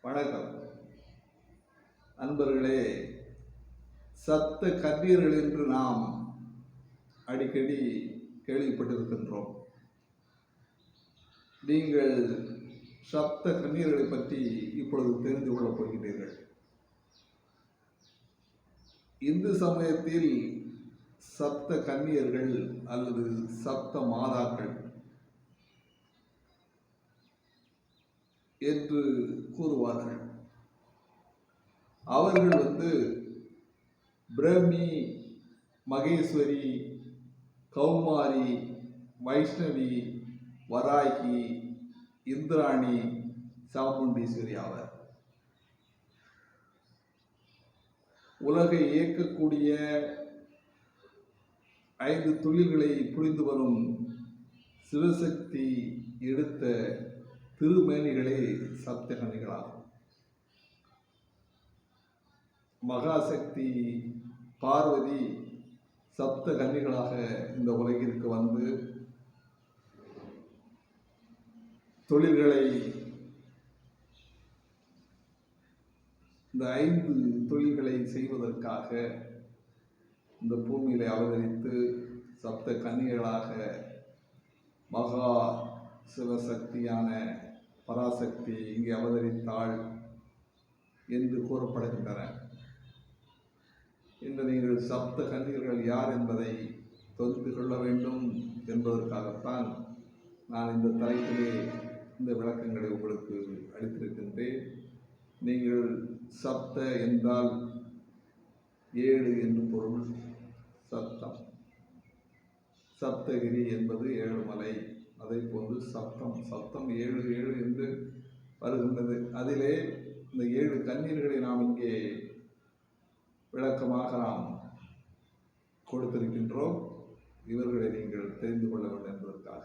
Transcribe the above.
வணக்கம் நண்பர்களே. சப்த கன்னியர்கள் என்று நாம் அடிக்கடி கேள்விப்பட்டிருக்கின்றோம். நீங்கள் சப்த கன்னியர்களை பற்றி இப்பொழுது தெரிந்து கொள்ளப் போகிறீர்கள். இந்து சமயத்தில் சப்த கன்னியர்கள் அல்லது சப்த மாதாக்கள் என்று கூறுவார்கள். அவர்கள் பிரம்மி, மகேஸ்வரி, கௌமாரி, வைஷ்ணவி, வராகி, இந்திராணி, சாமுண்டீஸ்வரி ஆவர். உலகை இயக்கக்கூடிய 5 தொழில்களை புரிந்து வரும் சிவசக்தி எடுத்த திருமேனிகளே சப்தகன்னிகளாகும். மகாசக்தி பார்வதி சப்த கன்னிகளாக இந்த உலகிற்கு வந்து தொழில்களை இந்த 5 தொழில்களை செய்வதற்காக இந்த பூமியிலே அவதரித்து சப்த கன்னிகளாக மகா சிவசக்தியான பராசக்தி இங்கே அவதரித்தாள் என்று கூறப்படுகின்றன. இன்று நீங்கள் சப்த கன்னியர்கள் யார் என்பதை தெரிந்து கொள்ள வேண்டும் என்பதற்காகத்தான் நான் இந்த தலைப்பிலே இந்த விளக்கங்களை உங்களுக்கு அளித்திருக்கின்றேன். நீங்கள் சப்த என்றால் 7 என்று பொருள். சப்தம், சப்தகிரி என்பது 7 மலை. அதை போன்று சப்தம் 7 என்று வருகின்றது. அதிலே இந்த 7 கன்னியர்களை நாம் இங்கே விளக்கமாக நாம் கொடுத்திருக்கின்றோம். இவர்களை நீங்கள் தெரிந்து கொள்ள வேண்டும் என்பதற்காக.